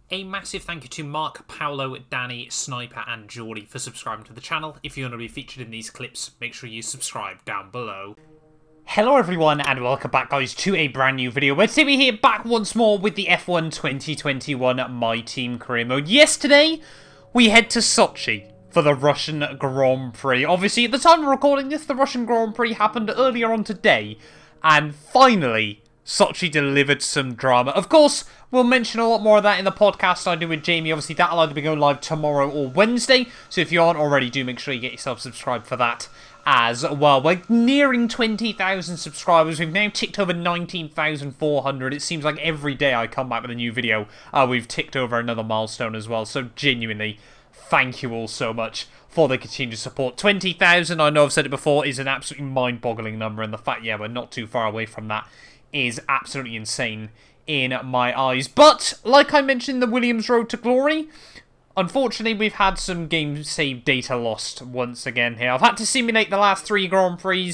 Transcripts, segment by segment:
A massive thank you to Mark, Paolo, Danny, Sniper and Geordie for subscribing to the channel. If you want to be featured in these clips, make sure you subscribe down below. Hello everyone and welcome back guys to a brand new video where today we're here back once more with the F1 2021 My Team Career Mode. Yesterday we head to Sochi for the Russian Grand Prix. Obviously at the time of recording this, the Russian Grand Prix happened earlier on today, and finally Sochi delivered some drama. Of course, we'll mention a lot more of that in the podcast I do with Jamie. Obviously, that'll either be going live tomorrow or Wednesday. So if you aren't already, do make sure you get yourself subscribed for that as well. We're nearing 20,000 subscribers. We've now ticked over 19,400. It seems like every day I come back with a new video, we've ticked over another milestone as well. So genuinely, thank you all so much for the continued support. 20,000, I know I've said it before, is an absolutely mind-boggling number. And the fact, yeah, we're not too far away from that is absolutely insane in my eyes. But, like I mentioned, the Williams Road to Glory, unfortunately, we've had some game save data lost once again here. I've had to simulate the last 3 Grand Prix.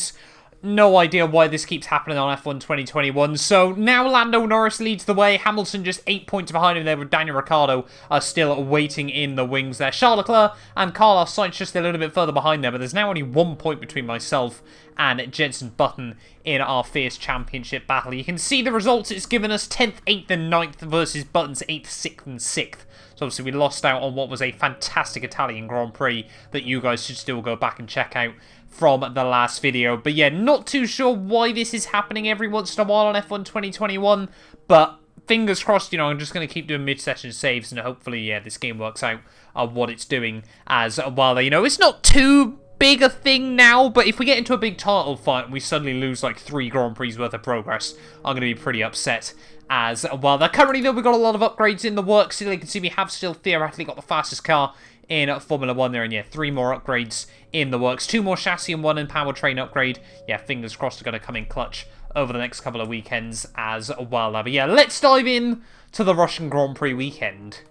No idea why this keeps happening on F1 2021. So now Lando Norris leads the way. Hamilton just 8 points behind him there, with Daniel Ricciardo still waiting in the wings there. Charles Leclerc and Carlos Sainz just a little bit further behind there, but there's now only 1 point between myself and Jenson Button in our fierce championship battle. You can see the results it's given us: 10th, 8th and 9th versus Button's 8th, 6th and 6th. So obviously we lost out on what was a fantastic Italian Grand Prix that you guys should still go back and check out from the last video. But yeah, not too sure why this is happening every once in a while on F1 2021, but fingers crossed, you know, I'm just going to keep doing mid-session saves and hopefully, yeah, this game works out what it's doing as well. You know, it's not too big a thing now, but if we get into a big title fight and we suddenly lose like 3 Grand Prix worth of progress, I'm going to be pretty upset as well. Now, currently though, we've got a lot of upgrades in the works. You can see we have still theoretically got the fastest car in Formula 1 there, and yeah, 3 more upgrades in the works. 2 more chassis and 1 powertrain upgrade. Yeah, fingers crossed are going to come in clutch over the next couple of weekends as well. But yeah, let's dive in to the Russian Grand Prix weekend.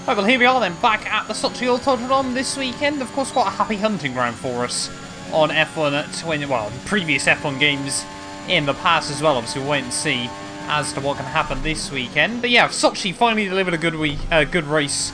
Right, well, here we are then, back at the Sochi Autodrome this weekend. Of course, quite a happy hunting ground for us on F1 20, well, previous F1 games in the past as well. Obviously, we'll wait and see as to what can happen this weekend. But yeah, Sochi finally delivered a good race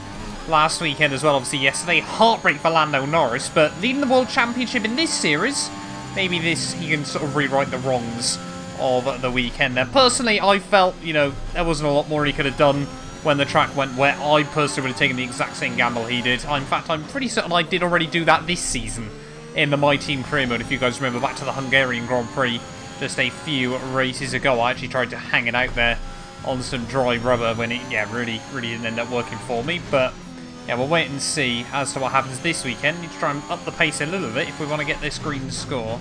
last weekend as well. Obviously, yesterday, heartbreak for Lando Norris, but leading the World Championship in this series, maybe this, he can sort of rewrite the wrongs of the weekend there. Personally, I felt, you know, there wasn't a lot more he could have done when the track went wet. I personally would have taken the exact same gamble he did. In fact, I'm pretty certain I did already do that this season in the My Team Career Mode. If you guys remember back to the Hungarian Grand Prix just a few races ago, I actually tried to hang it out there on some dry rubber when it, yeah, really didn't end up working for me. But yeah, we'll wait and see as to what happens this weekend. Need to try and up the pace a little bit if we want to get this green score.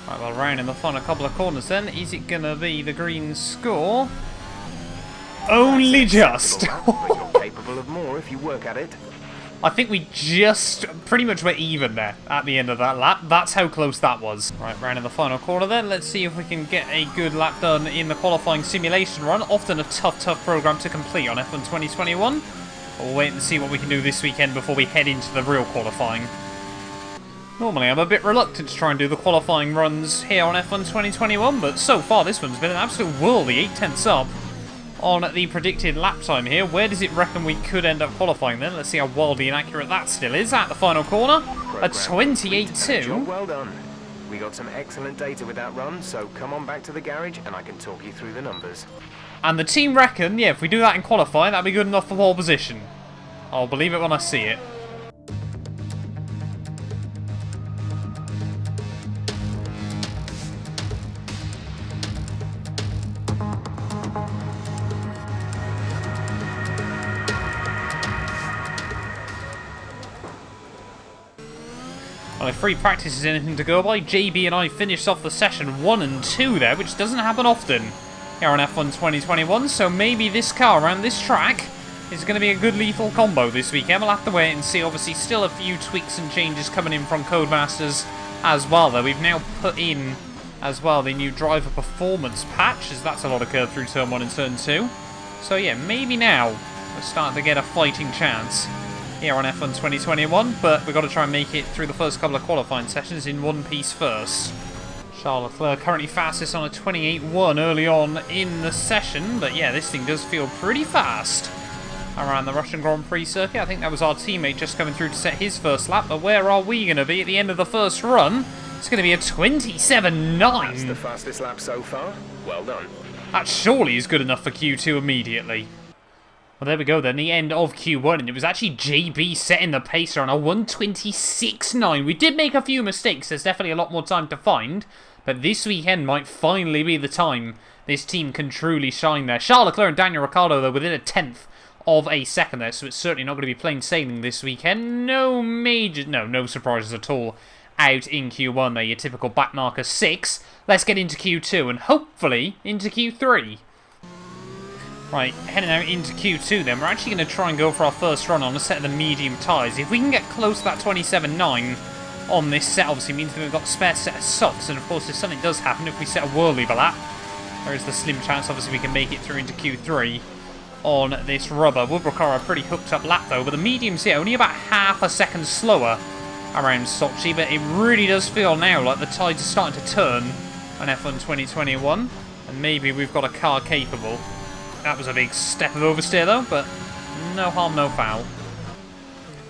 Right, well, round in the final couple of corners then. Is it going to be the green score? Only just. But you're capable of more if you work at it. I think we just pretty much were even there at the end of that lap. That's how close that was. Right, round in the final corner then. Let's see if we can get a good lap done in the qualifying simulation run. Often a tough program to complete on F1 2021. But we'll wait and see what we can do this weekend before we head into the real qualifying. Normally I'm a bit reluctant to try and do the qualifying runs here on F1 2021, but so far this one's been an absolute whirly. 8/10 up on the predicted lap time here. Where does it reckon we could end up qualifying then? Let's see how wildly inaccurate that still is at the final corner. A 28.2. Well done. We got some excellent data with that run, so come on back to the garage and I can talk you through the numbers. And the team reckon, yeah, if we do that in qualifying, that'll be good enough for pole position. I'll believe it when I see it. Well, if free practice is anything to go by, JB and I finished off the session 1 and 2 there, which doesn't happen often here on F1 2021, so maybe this car around this track is going to be a good lethal combo this weekend. We'll have to wait and see. Obviously, still a few tweaks and changes coming in from Codemasters as well, though. We've now put in as well the new driver performance patch, as that's a lot of curve through turn 1 and turn 2. So yeah, maybe now we're starting to get a fighting chance here on F1 2021, but we've got to try and make it through the first couple of qualifying sessions in one piece first. Charles Leclerc currently fastest on a 28.1 early on in the session. But yeah, this thing does feel pretty fast around the Russian Grand Prix circuit. I think that was our teammate just coming through to set his first lap. But where are we going to be at the end of the first run? It's going to be a 27.9. That's the fastest lap so far. Well done. That surely is good enough for Q2 immediately. Well, there we go then, the end of Q1, and it was actually JB setting the pacer on a 126.9. We did make a few mistakes, there's definitely a lot more time to find, but this weekend might finally be the time this team can truly shine there. Charles Leclerc and Daniel Ricciardo, though, within a tenth of a second there, so it's certainly not going to be plain sailing this weekend. No surprises at all out in Q1 there, your typical backmarker 6. Let's get into Q2 and hopefully into Q3. Right, heading out into Q2 then, we're actually going to try and go for our first run on a set of the medium tyres. If we can get close to that 27.9 on this set, obviously means that we've got a spare set of softs, and of course if something does happen, if we set a whirl over lap, there is the slim chance obviously we can make it through into Q3 on this rubber. Would require a pretty hooked up lap though, but the mediums here only about half a second slower around Sochi, but it really does feel now like the tides are starting to turn on F1 2021, and maybe we've got a car capable. That was a big step of oversteer though, but no harm, no foul.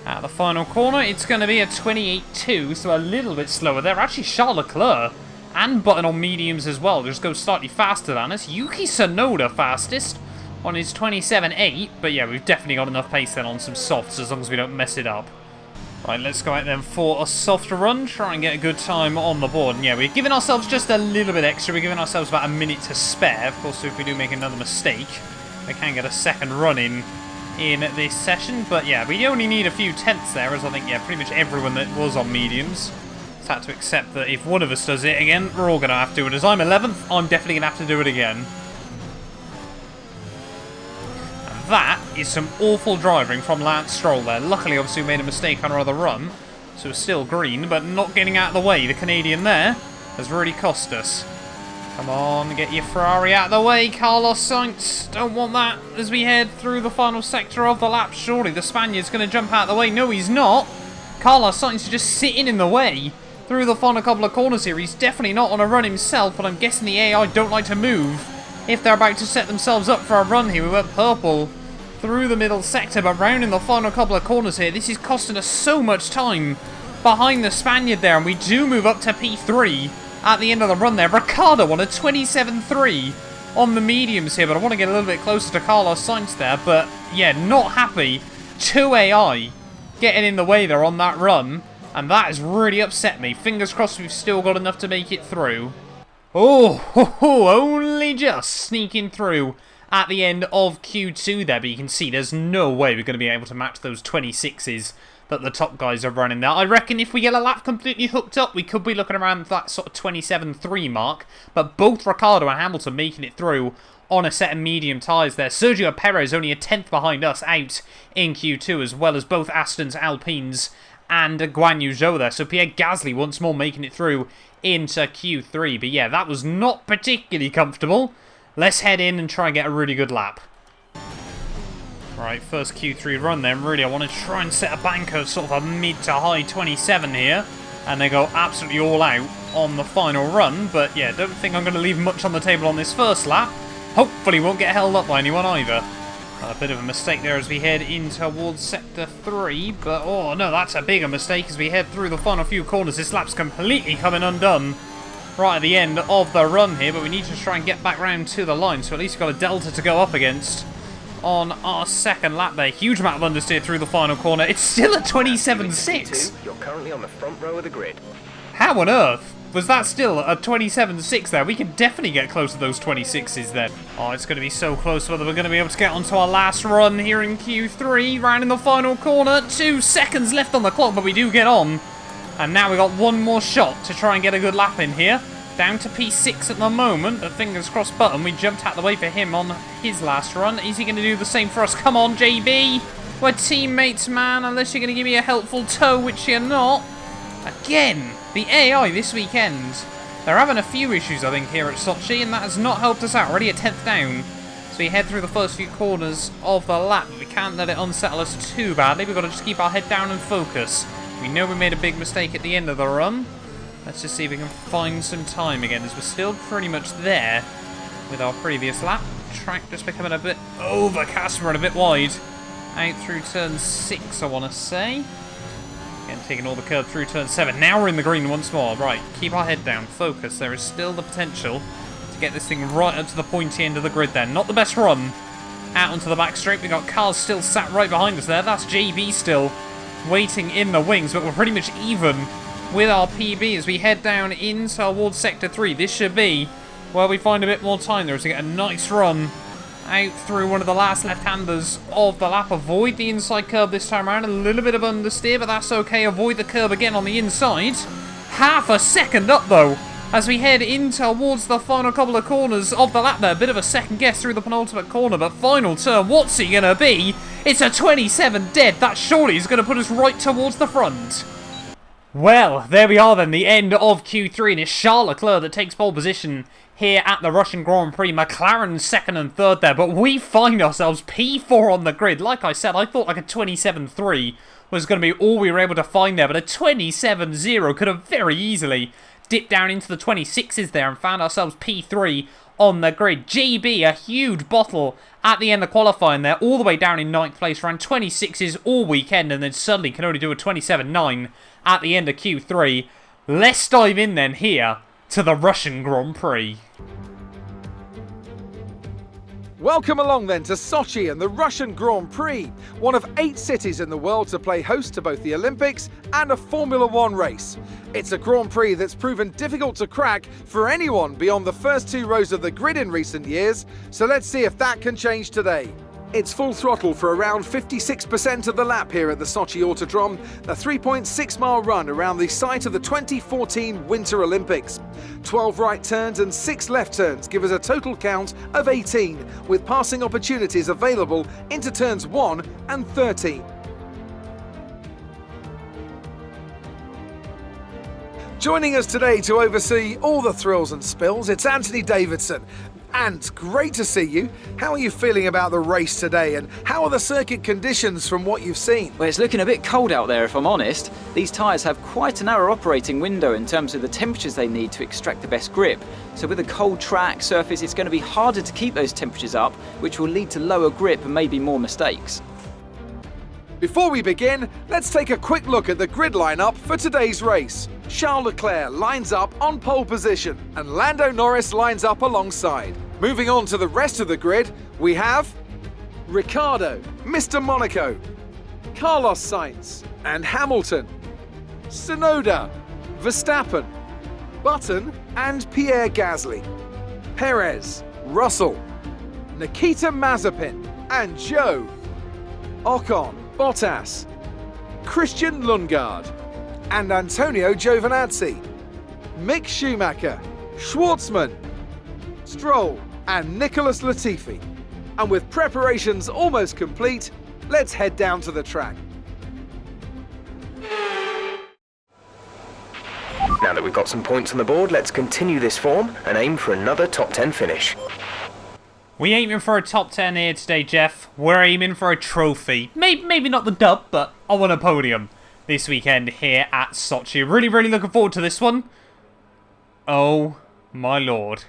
At the final corner, it's going to be a 28.2, so a little bit slower there. Actually, Charles Leclerc and Button on mediums as well just go slightly faster than us. Yuki Tsunoda fastest on his 27.8, but yeah, we've definitely got enough pace then on some softs as long as we don't mess it up. Right, let's go out then for a soft run, try and get a good time on the board. And yeah, we're giving ourselves just a little bit extra. We're giving ourselves about a minute to spare. Of course, if we do make another mistake, we can get a second run in this session. But yeah, we only need a few tenths there, as I think, yeah, pretty much everyone that was on mediums has had to accept that if one of us does it again, we're all going to have to do it. As I'm 11th, I'm definitely going to have to do it again. That is some awful driving from Lance Stroll there. Luckily, obviously, we made a mistake on our other run, so it's still green, but not getting out of the way. The Canadian there has really cost us. Come on, get your Ferrari out of the way, Carlos Sainz. Don't want that as we head through the final sector of the lap. Surely the Spaniard's going to jump out of the way. No, he's not. Carlos Sainz is just sitting in the way through the final couple of corners here. He's definitely not on a run himself, but I'm guessing the AI don't like to move if they're about to set themselves up for a run here. We went purple through the middle sector, but round in the final couple of corners here. This is costing us so much time behind the Spaniard there, and we do move up to P3 at the end of the run there. Ricciardo on a 27.3 on the mediums here, but I want to get a little bit closer to Carlos Sainz there, but yeah, not happy. 2 AI getting in the way there on that run, and that has really upset me. Fingers crossed we've still got enough to make it through. Only just sneaking through at the end of Q2 there, but you can see there's no way we're going to be able to match those 26s that the top guys are running there. I reckon if we get a lap completely hooked up, we could be looking around that sort of 27.3 mark, but both Ricciardo and Hamilton making it through on a set of medium tyres there. Sergio Perez only a tenth behind us out in Q2, as well as both Astons, Alpines, and Guan Yu Zhou there. So Pierre Gasly once more making it through into Q3, but yeah, that was not particularly comfortable. Let's head in and try and get a really good lap. Right, first Q3 run then. Really, I want to try and set a banker sort of a mid to high 27 here. And they go absolutely all out on the final run. But yeah, don't think I'm going to leave much on the table on this first lap. Hopefully won't get held up by anyone either. A bit of a mistake there as we head in towards Sector 3. But oh no, that's a bigger mistake as we head through the final few corners. This lap's completely coming undone right at the end of the run here, but we need to try and get back round to the line, so at least we've got a delta to go up against on our second lap there. Huge amount of understeer through the final corner. It's still a 27.6. You're currently on the front row of the grid. How on earth was that still a 27.6 there? We can definitely get close to those 26s then. Oh, it's going to be so close whether we're going to be able to get onto our last run here in Q3. Round in the final corner. 2 seconds left on the clock, but we do get on. And now we've got one more shot to try and get a good lap in here. Down to P6 at the moment. The fingers crossed button. We jumped out the way for him on his last run. Is he going to do the same for us? Come on, JB. We're teammates, man. Unless you're going to give me a helpful tow, which you're not. Again, the AI this weekend. They're having a few issues, I think, here at Sochi, and that has not helped us out. Already a 10th down. So we head through the first few corners of the lap, but we can't let it unsettle us too badly. We've got to just keep our head down and focus. We know we made a big mistake at the end of the run. Let's just see if we can find some time again, as we're still pretty much there with our previous lap. Track just becoming a bit overcast, we're a bit wide. Out through turn 6, I want to say. Again, taking all the curb through turn 7. Now we're in the green once more. Right, keep our head down, focus. There is still the potential to get this thing right up to the pointy end of the grid then. Not the best run. Out onto the back straight, we got cars still sat right behind us there. That's JB still waiting in the wings, but we're pretty much even with our PB as we head down in towards Sector 3. This should be where we find a bit more time there to get a nice run out through one of the last left-handers of the lap. Avoid the inside curb this time around. A little bit of understeer, but that's okay. Avoid the curb again on the inside. Half a second up, though, as we head in towards the final couple of corners of the lap there. Bit of a second guess through the penultimate corner, but final turn, what's he going to be? It's a 27 dead. That surely is going to put us right towards the front. Well, there we are then, the end of Q3, and it's Charles Leclerc that takes pole position here at the Russian Grand Prix. McLaren second and third there, but we find ourselves P4 on the grid. Like I said, I thought like a 27.3 was going to be all we were able to find there, but a 27.0 could have very easily dipped down into the 26s there and found ourselves P3 on the grid. GB, a huge bottle at the end of qualifying there, all the way down in 9th place, ran 26s all weekend, and then suddenly can only do a 27.9 at the end of Q3. Let's dive in then here to the Russian Grand Prix. Welcome along then to Sochi and the Russian Grand Prix, one of 8 cities in the world to play host to both the Olympics and a Formula One race. It's a Grand Prix that's proven difficult to crack for anyone beyond the first 2 rows of the grid in recent years, so let's see if that can change today. It's full throttle for around 56% of the lap here at the Sochi Autodrome, a 3.6-mile run around the site of the 2014 Winter Olympics. 12 right turns and 6 left turns give us a total count of 18, with passing opportunities available into turns 1 and 13. Joining us today to oversee all the thrills and spills, it's Anthony Davidson. And great to see you. How are you feeling about the race today, and how are the circuit conditions from what you've seen? Well, it's looking a bit cold out there, if I'm honest. These tyres have quite a narrow operating window in terms of the temperatures they need to extract the best grip. So with a cold track surface, it's going to be harder to keep those temperatures up, which will lead to lower grip and maybe more mistakes. Before we begin, let's take a quick look at the grid lineup for today's race. Charles Leclerc lines up on pole position, and Lando Norris lines up alongside. Moving on to the rest of the grid, we have Ricciardo, Mr. Monaco, Carlos Sainz, and Hamilton, Tsunoda, Verstappen, Button, and Pierre Gasly, Perez, Russell, Nikita Mazepin, and Zhou, Ocon, Bottas, Christian LUNDGAARD, and Antonio Giovinazzi, Mick Schumacher, Schwartzman, Stroll, and Nicholas Latifi. And with preparations almost complete, let's head down to the track. Now that we've got some points on the board, let's continue this form and aim for another top 10 finish. We aiming for a top 10 here today, Jeff. We're aiming for a trophy. Maybe not the dub, but I want a podium this weekend here at Sochi. Really looking forward to this one. Oh my lord.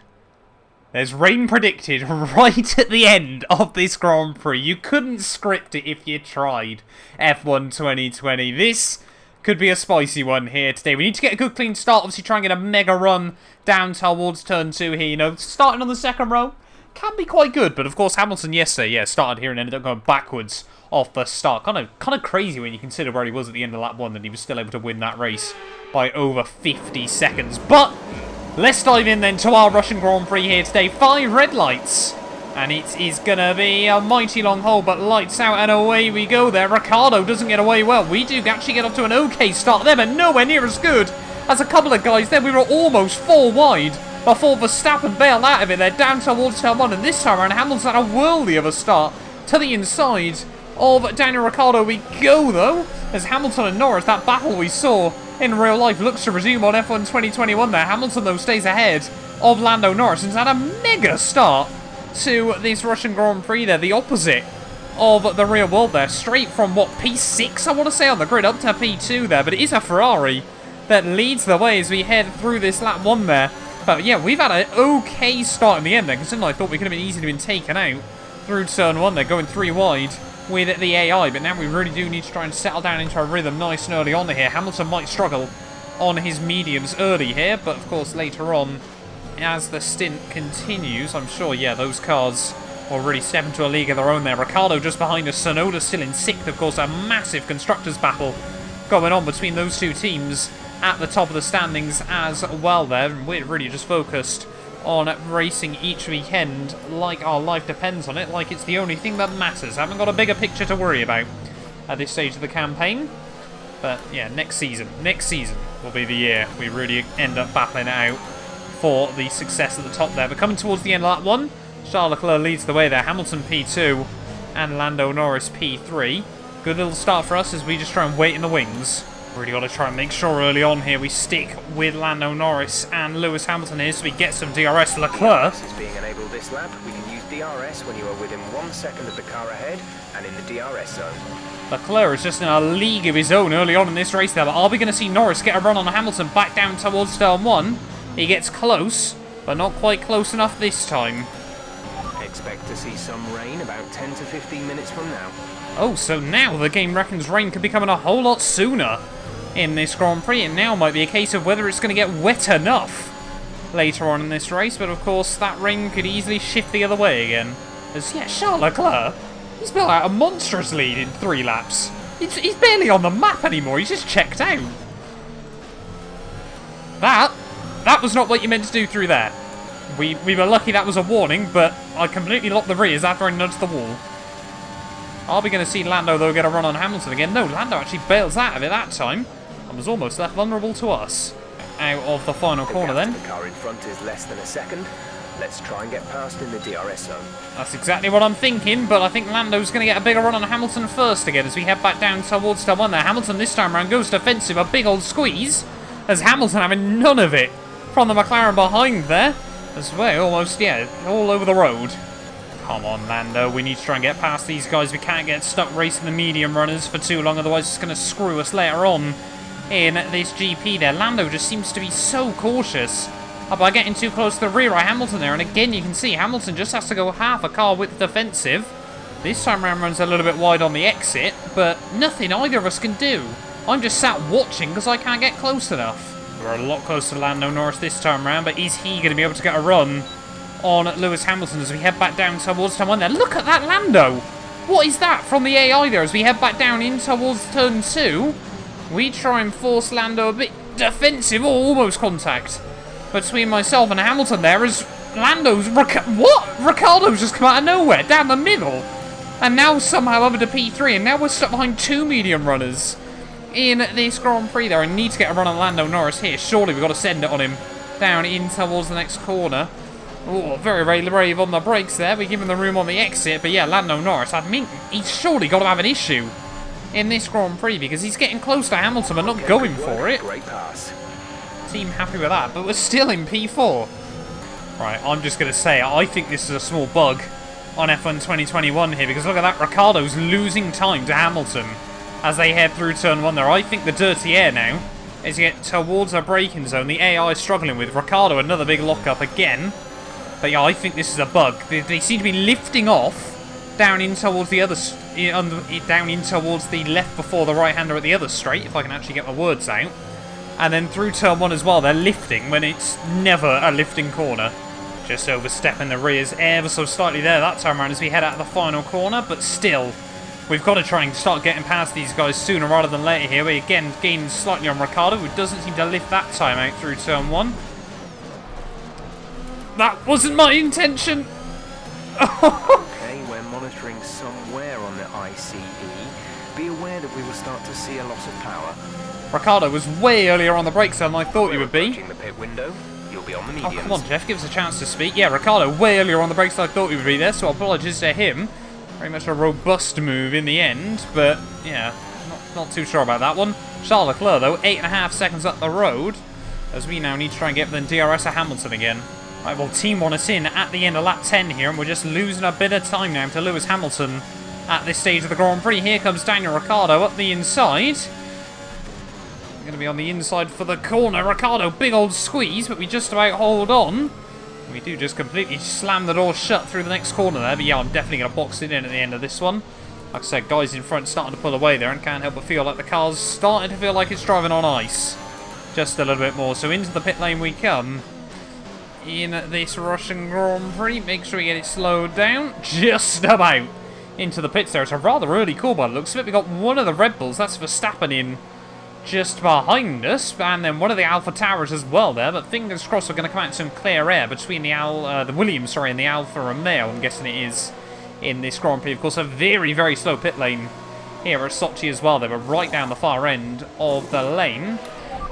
There's rain predicted right at the end of this Grand Prix. You couldn't script it if you tried. F1 2020. This could be a spicy one here today. We need to get a good clean start. Obviously try and get a mega run down towards turn 2 here. You know, starting on the second row can be quite good. But of course Hamilton yesterday, yeah, started here and ended up going backwards off the start. Kind of crazy when you consider where he was at the end of lap 1, that he was still able to win that race by over 50 seconds. But let's dive in then to our Russian Grand Prix here today. 5 red lights. And it is going to be a mighty long hole, but lights out and away we go there. Ricciardo doesn't get away well. We do actually get off to an okay start there, but nowhere near as good as a couple of guys there. We were almost 4 wide before Verstappen bailed out of it. They're down towards turn 1, and this time around Hamilton had a worldly of a start to the inside of Daniel Ricciardo we go, though, as Hamilton and Norris, that battle we saw in real life, looks to resume on F1 2021 there. Hamilton, though, stays ahead of Lando Norris and has had a mega start to this Russian Grand Prix there, the opposite of the real world there, straight from, what, P6, I want to say, on the grid, up to P2 there, but it is a Ferrari that leads the way as we head through this lap 1 there. But yeah, we've had an okay start in the end there, considering I thought we could have been easily been taken out through turn 1 there, going 3 wide with the AI. But now we really do need to try and settle down into a rhythm nice and early on here. Hamilton might struggle on his mediums early here, but of course later on, as the stint continues, I'm sure, yeah, those cars will really step into a league of their own there. Ricciardo just behind us, Sonoda still in 6th. Of course, a massive constructors battle going on between those two teams at the top of the standings as well there. And we're really just focused on racing each weekend like our life depends on it, like it's the only thing that matters. Haven't got a bigger picture to worry about at this stage of the campaign. But yeah, next season will be the year we really end up battling it out for the success at the top there. But coming towards the end of that one, Charles Leclerc leads the way there. Hamilton P2 and Lando Norris P3. Good little start for us as we just try and wait in the wings. Really got to try and make sure early on here we stick with Lando Norris and Lewis Hamilton here so we get some DRS. Leclerc DRS is being enabled this lap. We can use DRS when you are within 1 second of the car ahead and in the DRS zone. Leclerc is just in a league of his own early on in this race there. But are we going to see Norris get a run on Hamilton back down towards turn 1? He gets close, but not quite close enough this time. Expect to see some rain about 10 to 15 minutes from now. Oh, so now the game reckons rain could be coming a whole lot sooner in this Grand Prix. And now might be a case of whether it's going to get wet enough later on in this race. But of course, that rain could easily shift the other way again. As, yeah, Charles Leclerc, he's built out a monstrous lead in 3 laps. He's barely on the map anymore. He's just checked out. That was not what you meant to do through there. We were lucky that was a warning, but I completely locked the rears after I nudged the wall. Are we going to see Lando, though, get a run on Hamilton again? No, Lando actually bails out of it that time and was almost left vulnerable to us. Out of the final corner then. The car in front is less than a second. Let's try and get past in the DRS zone. That's exactly what I'm thinking, but I think Lando's going to get a bigger run on Hamilton first again as we head back down towards turn 1 there. Hamilton this time around goes defensive, a big old squeeze, as Hamilton having none of it from the McLaren behind there. As well, almost, yeah, all over the road. Come on, Lando, we need to try and get past these guys. We can't get stuck racing the medium runners for too long, otherwise it's going to screw us later on in this GP there. Lando just seems to be so cautious by getting too close to the rear of Hamilton there. And again, you can see Hamilton just has to go half a car width defensive. This time around runs a little bit wide on the exit, but nothing either of us can do. I'm just sat watching because I can't get close enough. We're a lot closer to Lando Norris this time around, but is he going to be able to get a run on Lewis Hamilton as we head back down towards turn 1 there? Look at that Lando! What is that from the AI there as we head back down in towards turn 2? We try and force Lando a bit defensive, or almost contact between myself and Hamilton there as Lando's... Ricciardo's just come out of nowhere, down the middle. And now somehow over to P3, and now we're stuck behind 2 medium runners in this Grand Prix there. I need to get a run on Lando Norris here. Surely we've got to send it on him down in towards the next corner. Oh, very, very brave on the brakes there. We give him the room on the exit. But yeah, Lando Norris, I mean, he's surely got to have an issue in this Grand Prix because he's getting close to Hamilton but not going for it. Great pass. Team happy with that, but we're still in P4. Right, I'm just going to say, I think this is a small bug on F1 2021 here because look at that, Ricciardo's losing time to Hamilton as they head through turn 1 there. I think the dirty air now is to get towards a braking zone. The AI is struggling with Ricciardo, another big lock-up again. But yeah, I think this is a bug. They seem to be lifting off down in towards the other, down in towards the left before the right-hander at the other straight, if I can actually get my words out. And then through turn 1 as well, they're lifting when it's never a lifting corner. Just overstepping the rears ever so slightly there that time around as we head out of the final corner, but still, we've got to try and start getting past these guys sooner rather than later here. We again gain slightly on Ricciardo, who doesn't seem to lift that time out through turn 1. That wasn't my intention. Okay, we're monitoring somewhere on the ICE. Be aware that we will start to see a loss of power. Ricciardo was way earlier on the brakes than I thought he would be. The pit window. You'll be on the Oh, mediums. come on, Jeff, give us a chance to speak. Yeah, Ricciardo way earlier on the brakes than I thought he would be there, so apologies to him. Very much a robust move in the end, but yeah, not too sure about that one. Charles Leclerc, though, 8.5 seconds up the road, as we now need to try and get the DRS of Hamilton again. Right, well, Team want us in at the end of lap 10 here, and we're just losing a bit of time now to Lewis Hamilton at this stage of the Grand Prix. Here comes Daniel Ricciardo up the inside. We're going to be on the inside for the corner. Ricciardo, big old squeeze, but we just about hold on. We do just completely slam the door shut through the next corner there. But yeah, I'm definitely going to box it in at the end of this one. Like I said, guys in front starting to pull away there, and can't help but feel like the car's starting to feel like it's driving on ice. Just a little bit more. So into the pit lane we come. In this Russian Grand Prix. Make sure we get it slowed down. Just about into the pits there. It's a rather early call by the looks of it. We got one of the Red Bulls. That's Verstappen in just behind us, and then one of the Alpha Towers as well there, but fingers crossed we're going to come out in some clear air between the Williams, and the Alfa Romeo, I'm guessing it is, in this Grand Prix. Of course, a very, very slow pit lane here at Sochi as well. They were right down the far end of the lane.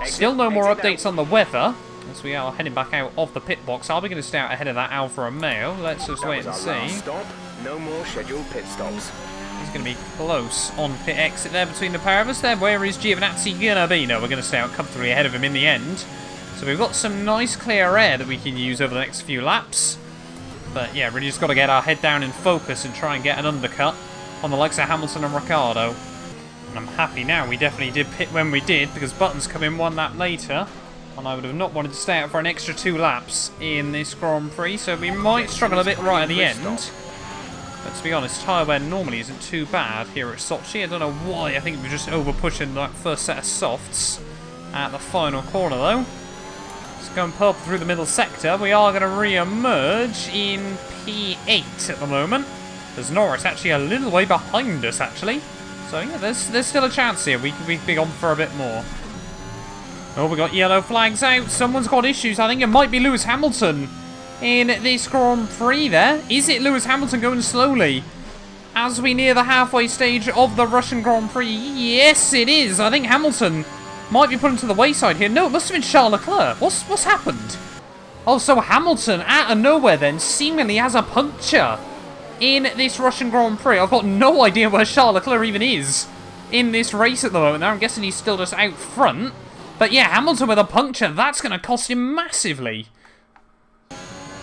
Still no more updates on the weather, as we are heading back out of the pit box. Are we going to stay out ahead of that Alfa Romeo? Let's just wait and see. No more scheduled pit stops. He's going to be close on pit exit there between the pair of us there. Where is Giovinazzi going to be? No, we're going to stay out comfortably ahead of him in the end. So we've got some nice clear air that we can use over the next few laps. But yeah, really just got to get our head down and focus and try and get an undercut on the likes of Hamilton and Ricciardo. And I'm happy now we definitely did pit when we did, because Button's come in one lap later. And I would have not wanted to stay out for an extra 2 laps in this Grand Prix. So we might struggle a bit right at the end. But to be honest, tyre wear normally isn't too bad here at Sochi. I don't know why. I think we're just over-pushing that first set of softs at the final corner, though. It's going purple through the middle sector. We are going to re-emerge in P8 at the moment. There's Norris actually a little way behind us, actually. So, yeah, there's still a chance here. We could be on for a bit more. Oh, we got yellow flags out. Someone's got issues. I think it might be Lewis Hamilton in this Grand Prix there. Is it Lewis Hamilton going slowly as we near the halfway stage of the Russian Grand Prix? Yes, it is. I think Hamilton might be put into the wayside here. No, it must have been Charles Leclerc. What's happened? Oh, so Hamilton, out of nowhere then, seemingly has a puncture in this Russian Grand Prix. I've got no idea where Charles Leclerc even is in this race at the moment. Now, I'm guessing he's still just out front. But yeah, Hamilton with a puncture. That's going to cost him massively.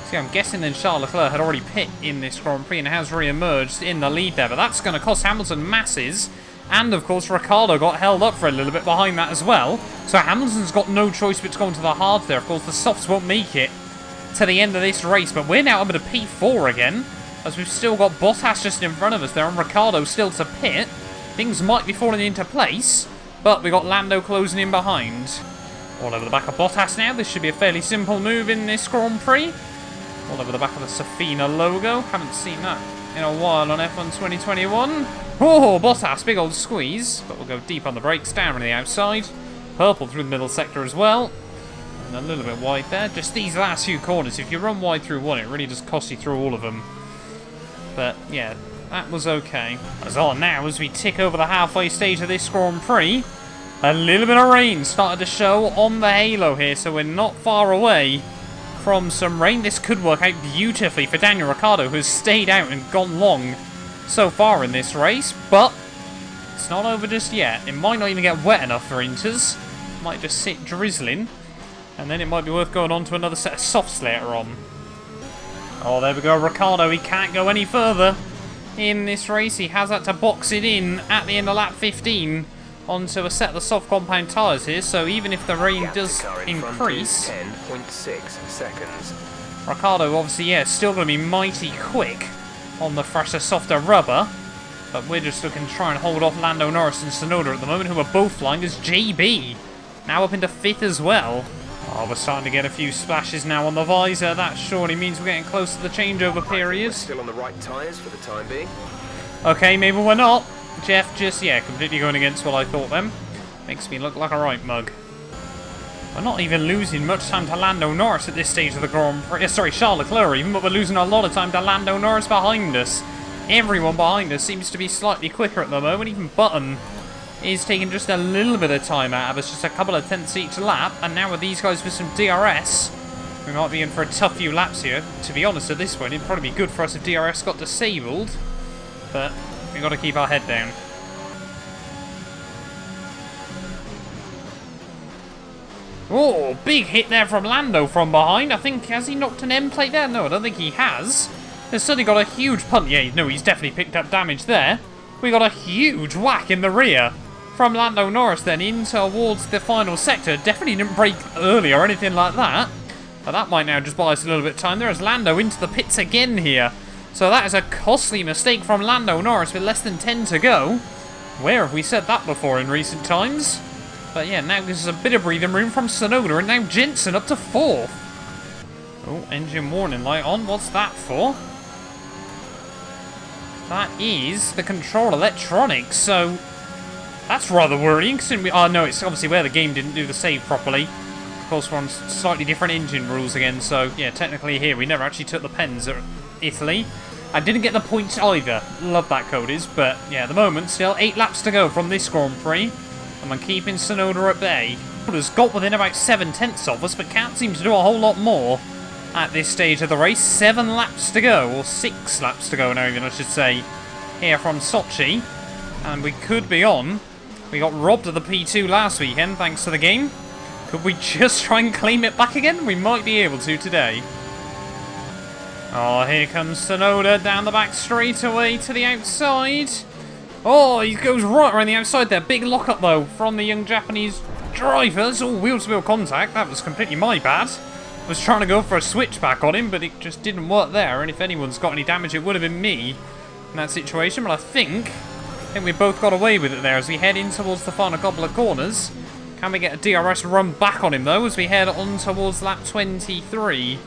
See, I'm guessing then Charles Leclerc had already pit in this Grand Prix and has re-emerged in the lead there. But that's going to cost Hamilton masses. And, of course, Ricciardo got held up for a little bit behind that as well. So Hamilton's got no choice but to go into the hards there. Of course, the softs won't make it to the end of this race. But we're now up at a P4 again, as we've still got Bottas just in front of us there and Ricciardo still to pit. Things might be falling into place, but we've got Lando closing in behind. All over the back of Bottas now. This should be a fairly simple move in this Grand Prix. All over the back of the Safina logo. Haven't seen that in a while on F1 2021. Oh, Bottas, big old squeeze. But we'll go deep on the brakes, down on the outside. Purple through the middle sector as well. And a little bit wide there. Just these last few corners. If you run wide through one, it really just costs you through all of them. But, yeah, that was okay. As on now, as we tick over the halfway stage of this Grand Prix, a little bit of rain started to show on the halo here, so we're not far away from some rain. This could work out beautifully for Daniel Ricciardo, who's stayed out and gone long so far in this race, but it's not over just yet. It might not even get wet enough for Inters. It might just sit drizzling, and then it might be worth going on to another set of softs later on. Oh, there we go, Ricciardo. He can't go any further in this race. He has had to box it in at the end of lap 15 onto a set of the soft compound tyres here, so even if the rain does increase, 10.6 seconds. Ricciardo obviously, yeah, still going to be mighty quick on the fresher, softer rubber, but we're just looking to try and hold off Lando Norris and Tsunoda at the moment, who are both flying as JB, now up into 5th as well. Oh, we're starting to get a few splashes now on the visor. That surely means we're getting close to the changeover period. We're still on the right tyres for the time being. Okay, maybe we're not. Jeff just, yeah, completely going against what I thought then. Makes me look like a right mug. We're not even losing much time to Lando Norris at this stage of the Grand Prix. Sorry, Charles Leclerc even, but we're losing a lot of time to Lando Norris behind us. Everyone behind us seems to be slightly quicker at the moment. Even Button is taking just a little bit of time out of us, just a couple of tenths each lap. And now with these guys with some DRS, we might be in for a tough few laps here. To be honest, at this point, it'd probably be good for us if DRS got disabled. But we've got to keep our head down. Oh, big hit there from Lando from behind. I think, has he knocked an end plate there? No, I don't think he has. There's certainly got a huge punt. Yeah, no, he's definitely picked up damage there. We got a huge whack in the rear from Lando Norris then in towards the final sector. Definitely didn't brake early or anything like that. But that might now just buy us a little bit of time. There is Lando into the pits again here. So that is a costly mistake from Lando Norris with less than 10 to go. Where have we said that before in recent times? But yeah, now gives us a bit of breathing room from Tsunoda, and now Jensen up to 4th. Oh, engine warning light on. What's that for? That is the control electronics, so that's rather worrying. Oh no, it's obviously where the game didn't do the save properly. Of course, we're on slightly different engine rules again, so yeah, technically here we never actually took the pens at Italy. I didn't get the points either. Love that, Codys, but yeah, at the moment, still 8 laps to go from this Grand Prix. And I'm keeping Tsunoda at bay. Tsunoda's got within about 7/10 of us, but can't seem to do a whole lot more at this stage of the race. 7 laps to go, or 6 laps to go now even, I should say, here from Sochi. And we could be on. We got robbed of the P2 last weekend, thanks to the game. Could we just try and claim it back again? We might be able to today. Oh, here comes Tsunoda down the back straightaway to the outside. Oh, he goes right around the outside there. Big lockup, though, from the young Japanese drivers. Oh, wheel-to-wheel contact. That was completely my bad. I was trying to go for a switchback on him, but it just didn't work there. And if anyone's got any damage, it would have been me in that situation. But I think we both got away with it there as we head in towards the final couple of corners. Can we get a DRS run back on him, though, as we head on towards lap 23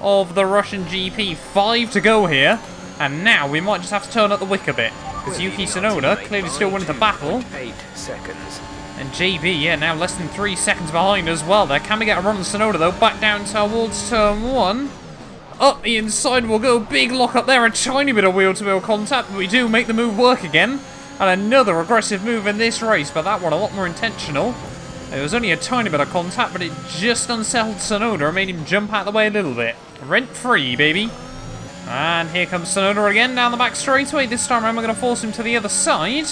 of the Russian GP? 5 to go here. And now we might just have to turn up the wick a bit. Because Yuki Tsunoda clearly still winning the battle. 8 seconds. And JB, yeah, now less than 3 seconds behind as well there. Can we get a run on Tsunoda, though? Back down towards turn 1. Up the inside we'll go. Big lock up there. A tiny bit of wheel-to-wheel contact. But we do make the move work again. And another aggressive move in this race. But that one a lot more intentional. It was only a tiny bit of contact, but it just unsettled Tsunoda and made him jump out of the way a little bit. Rent-free, baby. And here comes Tsunoda again down the back straightaway. This time around we're going to force him to the other side.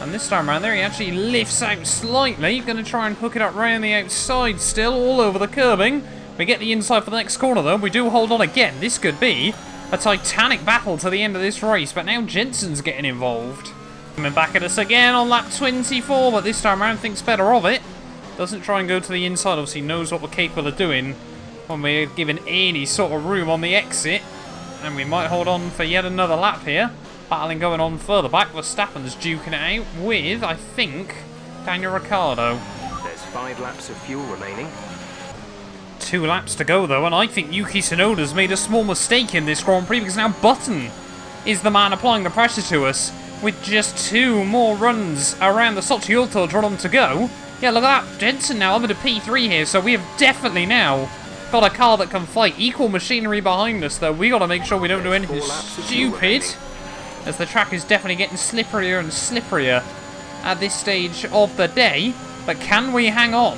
And this time around there he actually lifts out slightly. Going to try and hook it up round the outside still, all over the curbing. We get the inside for the next corner though. We do hold on again. This could be a titanic battle to the end of this race. But now Jensen's getting involved. Coming back at us again on lap 24. But this time around thinks better of it. Doesn't try and go to the inside. Obviously knows what we're capable of doing when we're given any sort of room on the exit. And we might hold on for yet another lap here. Battling going on further back. Verstappen's duking it out with, I think, Daniel Ricciardo. There's 5 laps of fuel remaining. 2 laps to go, though, and I think Yuki Tsunoda's made a small mistake in this Grand Prix because now Button is the man applying the pressure to us with just 2 more runs around the Sochi Autodrome to go. Yeah, look at that. Jensen now up to P3 here, so we have definitely now got a car that can fight. Equal machinery behind us, though. We got to make sure we don't do anything stupid, as the track is definitely getting slipperier and slipperier at this stage of the day. But can we hang on?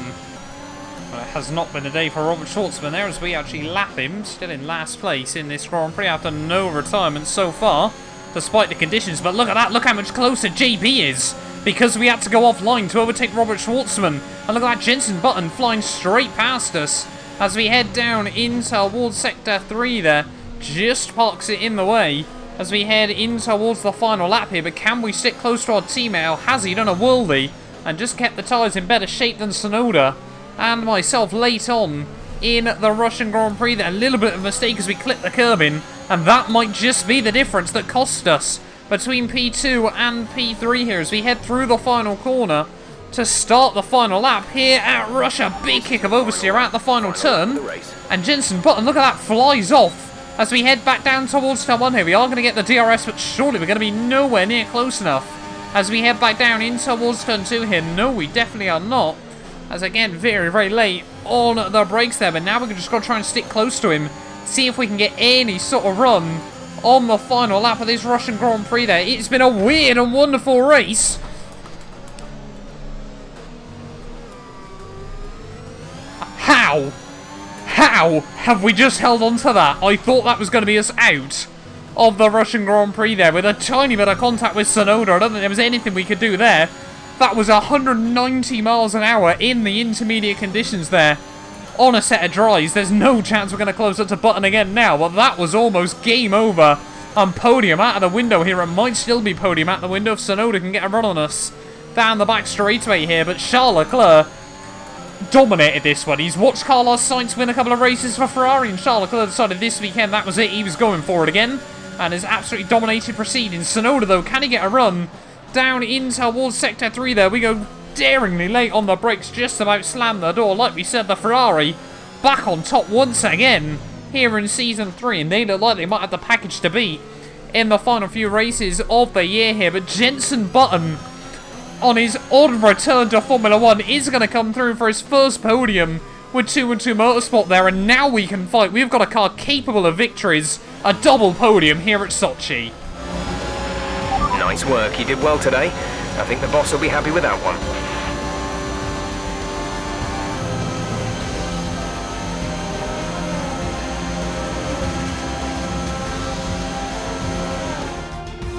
Well, it has not been a day for Robert Schwartzman there, as we actually lap him, still in last place in this Grand Prix after no retirement so far, despite the conditions. But look at that. Look how much closer JB is, because we had to go offline to overtake Robert Schwartzman. And look at that Jensen Button flying straight past us as we head down in towards Sector 3 there. Just parks it in the way as we head in towards the final lap here. But can we stick close to our teammate, or has he done a worldie and just kept the tyres in better shape than Tsunoda and myself late on in the Russian Grand Prix there? A little bit of a mistake as we clip the curb in, and that might just be the difference that cost us between P2 and P3 here as we head through the final corner to start the final lap here at Russia. Big kick of oversteer at the final turn. And Jensen Button, look at that, flies off as we head back down towards turn 1 here. We are going to get the DRS, but surely we're going to be nowhere near close enough as we head back down in towards turn 2 here. No, we definitely are not. As again, very, very late on the brakes there. But now we're just going to try and stick close to him. See if we can get any sort of run on the final lap of this Russian Grand Prix there. It's been a weird and wonderful race. How have we just held on to that? I thought that was going to be us out of the Russian Grand Prix there with a tiny bit of contact with Tsunoda. I don't think there was anything we could do there. That was 190 miles an hour in the intermediate conditions there on a set of dries. There's no chance we're going to close up to Button again now, but that was almost game over. And podium out of the window here. It might still be podium out the window if Tsunoda can get a run on us down the back straightaway here, but Charles Leclerc dominated this one. He's watched Carlos Sainz win a couple of races for Ferrari, and Charles Leclerc decided this weekend that was it. He was going for it again, and has absolutely dominated proceedings. Tsunoda, though, can he get a run down in towards Sector 3 there? We go daringly late on the brakes, just about slammed the door. Like we said, the Ferrari back on top once again here in Season 3, and they look like they might have the package to beat in the final few races of the year here. But Jenson Button, on his odd return to Formula 1, is going to come through for his first podium with 2-2 Motorsport there, and now we can fight. We've got a car capable of victories, a double podium here at Sochi. Nice work, he did well today. I think the boss will be happy with that one.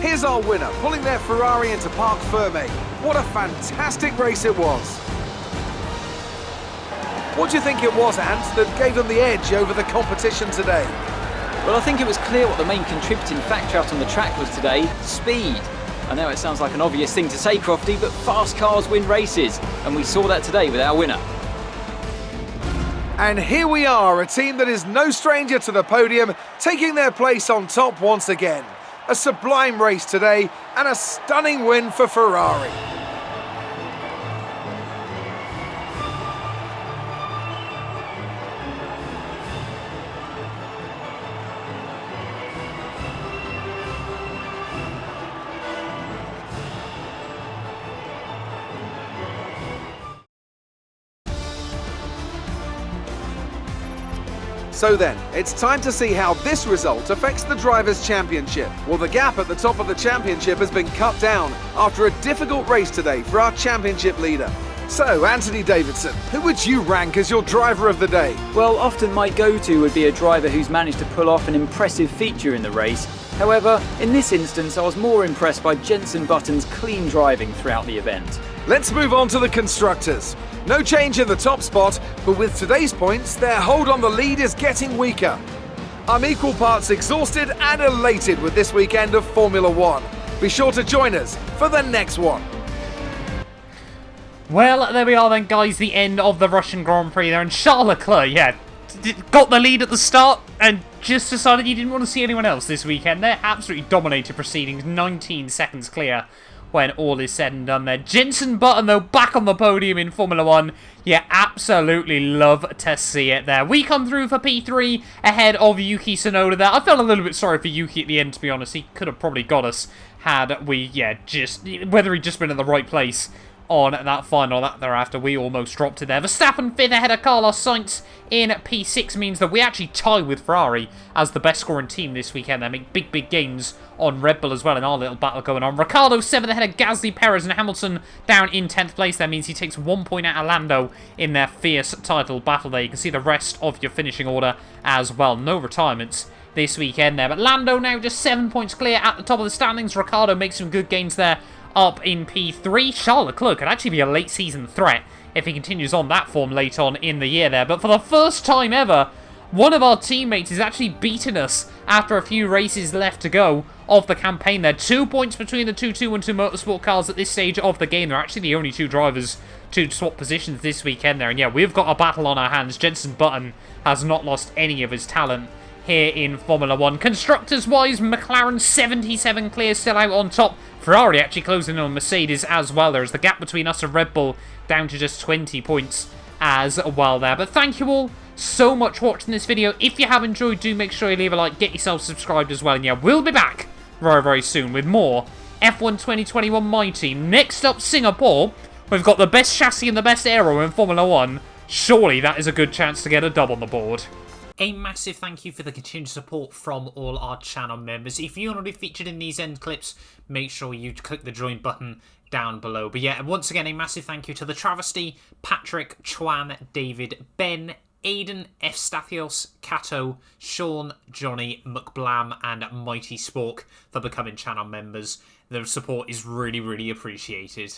Here's our winner, pulling their Ferrari into Parc Fermé. What a fantastic race it was. What do you think it was, Ant, that gave them the edge over the competition today? Well, I think it was clear what the main contributing factor out on the track was today: speed. I know it sounds like an obvious thing to say, Crofty, but fast cars win races, and we saw that today with our winner. And here we are, a team that is no stranger to the podium, taking their place on top once again. A sublime race today, and a stunning win for Ferrari. So then, it's time to see how this result affects the Drivers' Championship. Well, the gap at the top of the championship has been cut down after a difficult race today for our championship leader. So, Anthony Davidson, who would you rank as your driver of the day? Well, often my go-to would be a driver who's managed to pull off an impressive feature in the race. However, in this instance, I was more impressed by Jenson Button's clean driving throughout the event. Let's move on to the Constructors. No change in the top spot, but with today's points, their hold on the lead is getting weaker. I'm equal parts exhausted and elated with this weekend of Formula 1. Be sure to join us for the next one. Well, there we are then, guys, the end of the Russian Grand Prix there, and Charles Leclerc, yeah, got the lead at the start and just decided he didn't want to see anyone else this weekend. They absolutely dominated proceedings, 19 seconds clear when all is said and done there. Jenson Button, though, back on the podium in Formula 1. Yeah, absolutely love to see it there. We come through for P3 ahead of Yuki Tsunoda there. I felt a little bit sorry for Yuki at the end, to be honest. He could have probably got us had we, whether he'd just been in the right place on that final lap thereafter. We almost dropped it there. Verstappen 5th ahead of Carlos Sainz in P6 means that we actually tie with Ferrari as the best scoring team this weekend. They make big gains on Red Bull as well in our little battle going on. Ricciardo 7th ahead of Gasly, Perez and Hamilton down in 10th place. That means he takes 1 point out of Lando in their fierce title battle there. You can see the rest of your finishing order as well. No retirements this weekend there. But Lando now just 7 points clear at the top of the standings. Ricciardo makes some good gains there up in P3. Charles Leclerc could actually be a late season threat if he continues on that form late on in the year there. But for the first time ever, one of our teammates is actually beating us after a few races left to go of the campaign there. 2 points between the two 2-1-2 Motorsport cars at this stage of the game. They're actually the only two drivers to swap positions this weekend there. And yeah, we've got a battle on our hands. Jenson Button has not lost any of his talent here in Formula 1. Constructors-wise, McLaren 77 clear, still out on top. Ferrari actually closing in on Mercedes as well. There's the gap between us and Red Bull down to just 20 points as well there. But thank you all so much for watching this video. If you have enjoyed, do make sure you leave a like, get yourself subscribed as well. And yeah, we'll be back very soon with more F1 2021 My Team. Next up, Singapore. We've got the best chassis and the best aero in Formula 1. Surely that is a good chance to get a dub on the board. A massive thank you for the continued support from all our channel members. If you want to be featured in these end clips, make sure you click the join button down below. But yeah, once again, a massive thank you to the Travesty, Patrick, Chuan, David, Ben, Aiden, F. Stathios, Kato, Sean, Johnny, McBlam, and Mighty Spork for becoming channel members. The support is really appreciated.